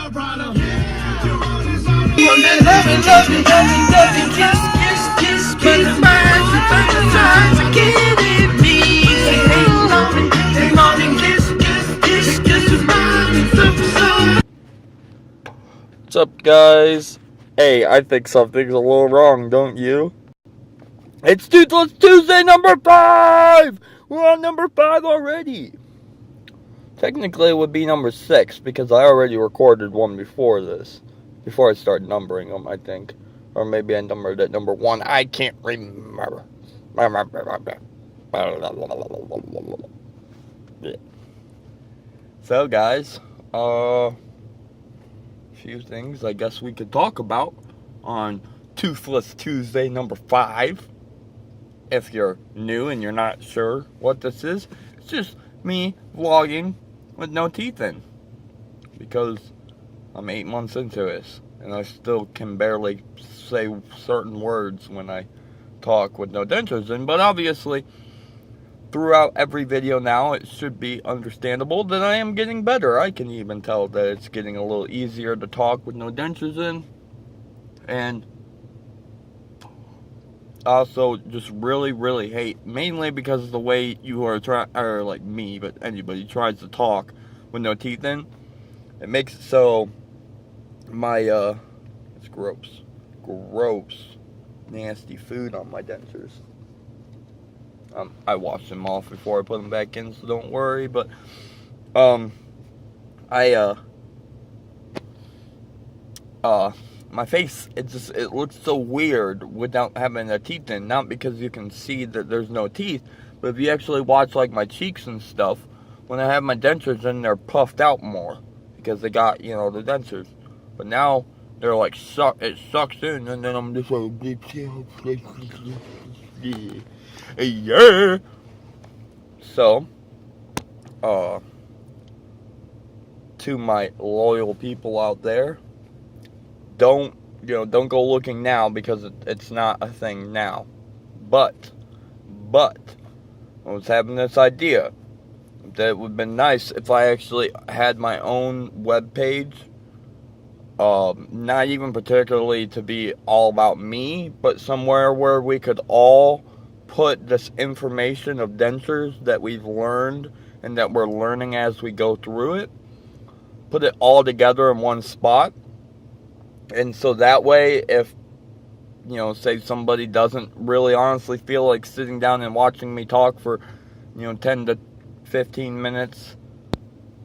What's up, guys? Hey, I think something's a little wrong, don't you? It's Toothless Tuesday number 5! We're on number 5 already. Technically, it would be number 6, because I already recorded one before this. Before I started numbering them, I think. Or maybe I numbered at number 1. I can't remember. So, guys, few things I guess we could talk about on Toothless Tuesday number 5. If you're new and you're not sure what this is, it's just me vlogging with no teeth in, because I'm 8 months into this and I still can barely say certain words when I talk with no dentures in. But obviously throughout every video now, it should be understandable that I am getting better. I can even tell that it's getting a little easier to talk with no dentures in. And I also just really hate, mainly because of the way you are trying, or like me, but anybody tries to talk with no teeth in. It makes it so my, it's gross, nasty food on my dentures. I wash them off before I put them back in, so don't worry. But my face, it looks so weird without having the teeth in. Not because you can see that there's no teeth, but if you actually watch like my cheeks and stuff, when I have my dentures in, they're puffed out more because they got, you know, the dentures. But now they're like it sucks in, and then I'm just like, yeah. So, to my loyal people out there, don't go looking now, because it's not a thing now. But I was having this idea that it would have been nice if I actually had my own web page. Not even particularly to be all about me, but somewhere where we could all put this information of dentures that we've learned and that we're learning as we go through it, put it all together in one spot. And so that way, if, you know, say somebody doesn't really honestly feel like sitting down and watching me talk for, 10 to 15 minutes,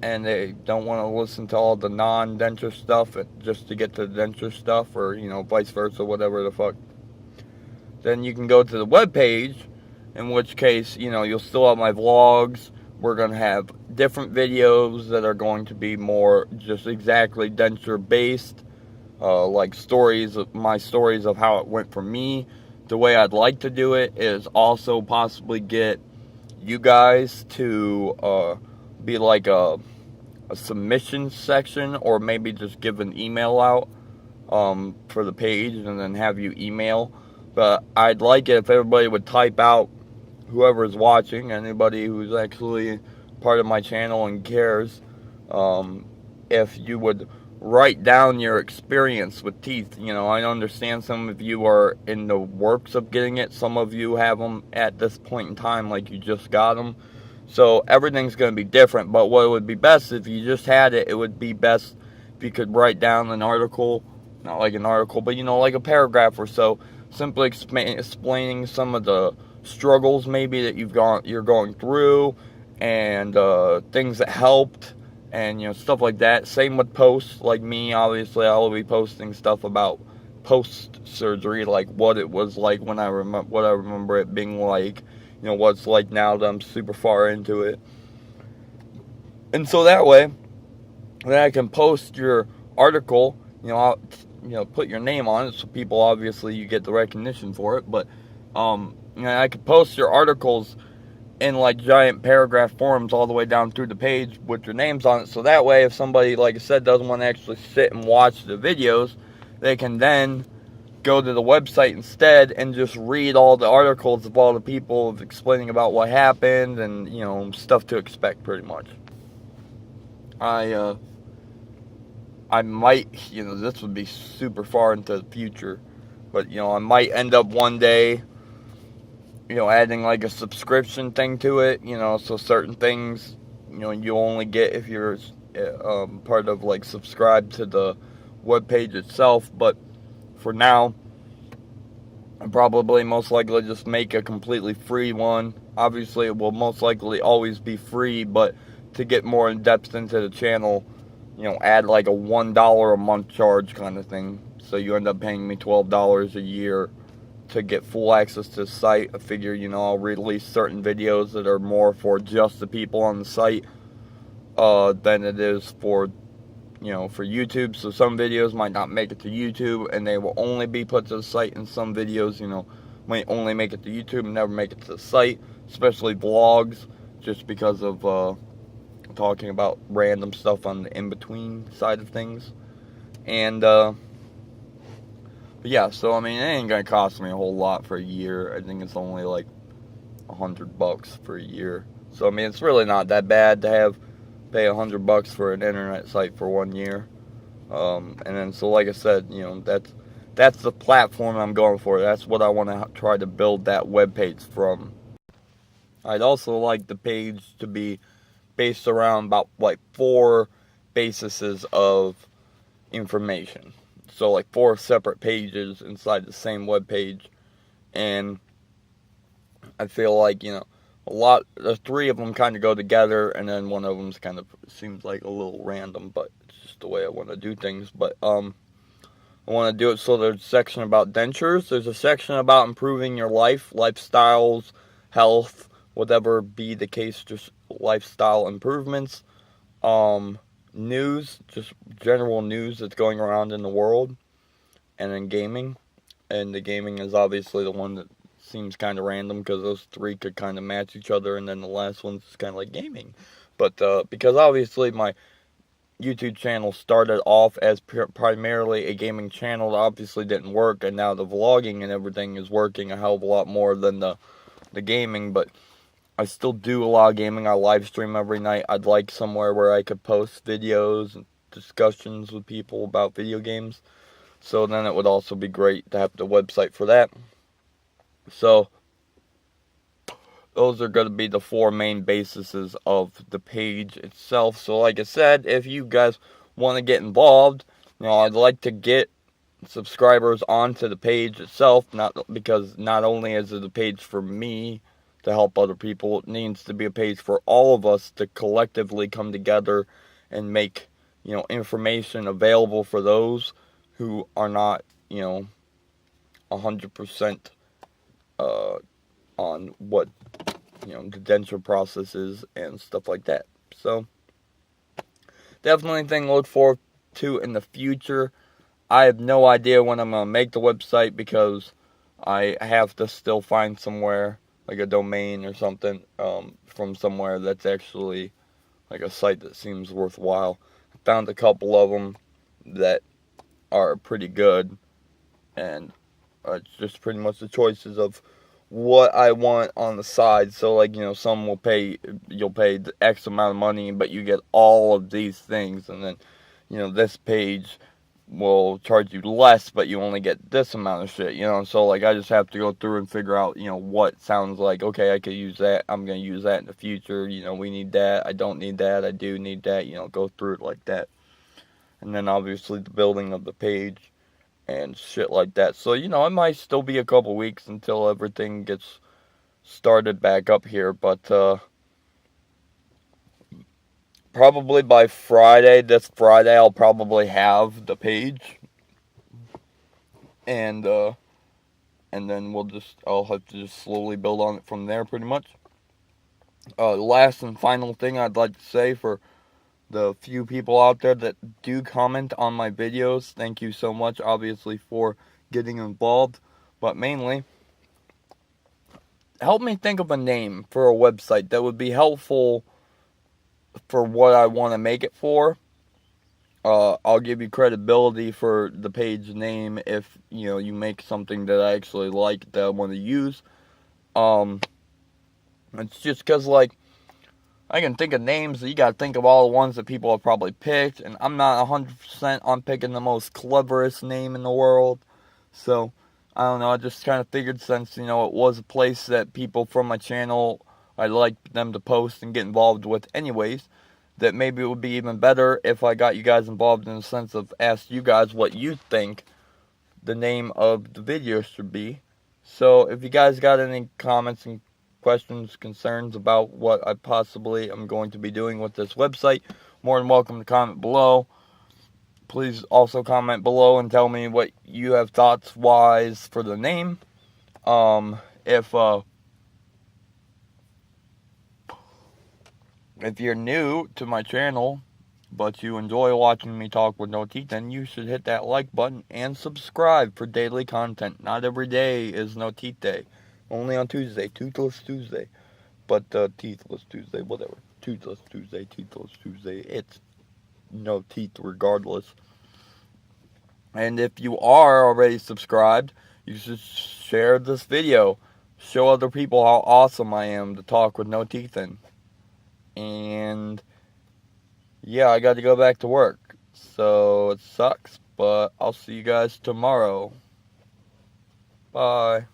and they don't want to listen to all the non-denture stuff just to get to the denture stuff, or, vice versa, whatever the fuck, then you can go to the webpage, in which case, you'll still have my vlogs. We're going to have different videos that are going to be more just exactly denture based, like my stories of how it went for me. The way I'd like to do it is also possibly get you guys to be like a submission section, or maybe just give an email out for the page and then have you email. But I'd like it if everybody would type out, whoever's watching, anybody who's actually part of my channel and cares, if you would write down your experience with teeth. I understand some of you are in the works of getting it. Some of you have them at this point in time, like you just got them. So everything's going to be different. But what would be best if you just had it, it would be best if you could write down an article, not like an article, but like a paragraph or so, simply explaining some of the struggles maybe that you're going through, and things that helped, and stuff like that. Same with posts, like me. Obviously, I will be posting stuff about post-surgery, like what it was like when what I remember it being like, what it's like now that I'm super far into it. And so that way, then I can post your article, I'll, put your name on it, so people, obviously, you get the recognition for it. But I could post your articles in like giant paragraph forms all the way down through the page with your names on it. So that way, if somebody, like I said, doesn't want to actually sit and watch the videos, they can then go to the website instead and just read all the articles of all the people explaining about what happened and, stuff to expect, pretty much. I might, this would be super far into the future, but, I might end up one day, adding like a subscription thing to it, so certain things, you only get if you're part of like subscribe to the web page itself. But for now, I'll probably most likely just make a completely free one. Obviously, it will most likely always be free, but to get more in depth into the channel, add like a $1 a month charge kind of thing. So you end up paying me $12 a year to get full access to the site. I figure, I'll release certain videos that are more for just the people on the site than it is for, for YouTube. So some videos might not make it to YouTube, and they will only be put to the site, and some videos, might only make it to YouTube and never make it to the site, especially vlogs, just because of talking about random stuff on the in-between side of things. And, but yeah, so I mean, it ain't gonna cost me a whole lot for a year. I think it's only like $100 for a year. So I mean, it's really not that bad to pay $100 for an internet site for 1 year. And then, so like I said, that's the platform I'm going for. That's what I want to try to build that web page from. I'd also like the page to be based around about like 4 bases of information. So like 4 separate pages inside the same web page. And I feel like, the 3 of them kind of go together, and then one of them kind of seems like a little random, but it's just the way I want to do things. But I want to do it so there's a section about dentures, there's a section about improving your life, lifestyles, health, whatever be the case, just lifestyle improvements, news, just general news that's going around in the world, and then gaming. And the gaming is obviously the one that seems kind of random, because those 3 could kind of match each other, and then the last one's kind of like gaming. But because obviously my YouTube channel started off as primarily a gaming channel, that obviously didn't work, and now the vlogging and everything is working a hell of a lot more than the gaming. But I still do a lot of gaming. I live stream every night. I'd like somewhere where I could post videos and discussions with people about video games. So then it would also be great to have the website for that. So those are going to be the 4 main bases of the page itself. So like I said, if you guys want to get involved, I'd like to get subscribers onto the page itself, because not only is it a page for me to help other people, it needs to be a page for all of us to collectively come together and make, information available for those who are not, 100% on what, the denture process is and stuff like that. So, definitely thing to look forward to in the future. I have no idea when I'm going to make the website, because I have to still find somewhere, like a domain or something, from somewhere that's actually like a site that seems worthwhile. I found a couple of them that are pretty good, and it's just pretty much the choices of what I want on the side. So like, some you'll pay the X amount of money, but you get all of these things, and then, this page will charge you less, but you only get this amount of shit, so like, I just have to go through and figure out, what sounds like, okay, I could use that, I'm going to use that in the future, we need that, I don't need that, I do need that, go through it like that. And then obviously the building of the page and shit like that. So, it might still be a couple weeks until everything gets started back up here, but probably by this Friday, I'll probably have the page, and then I'll have to just slowly build on it from there, pretty much. Last and final thing I'd like to say, for the few people out there that do comment on my videos, thank you so much, obviously, for getting involved, but mainly, help me think of a name for a website that would be helpful for what I want to make it for. I'll give you credibility for the page name if, you make something that I actually like, that I want to use. It's just because, like, I can think of names, so you gotta think of all the ones that people have probably picked, and I'm not 100% on picking the most cleverest name in the world. So, I don't know, I just kind of figured since, it was a place that people from my channel, I'd like them to post and get involved with anyways, that maybe it would be even better if I got you guys involved in the sense of ask you guys what you think the name of the video should be. So, if you guys got any comments and questions, concerns about what I possibly am going to be doing with this website, more than welcome to comment below. Please also comment below and tell me what you have thoughts wise for the name. If you're new to my channel, but you enjoy watching me talk with no teeth, then you should hit that like button and subscribe for daily content. Not every day is no teeth day. Only on Tuesday, Toothless Tuesday. But Teethless Tuesday, whatever. Toothless Tuesday, Teethless Tuesday. It's no teeth regardless. And if you are already subscribed, you should share this video. Show other people how awesome I am to talk with no teeth in. And yeah, I got to go back to work. So it sucks, but I'll see you guys tomorrow. Bye.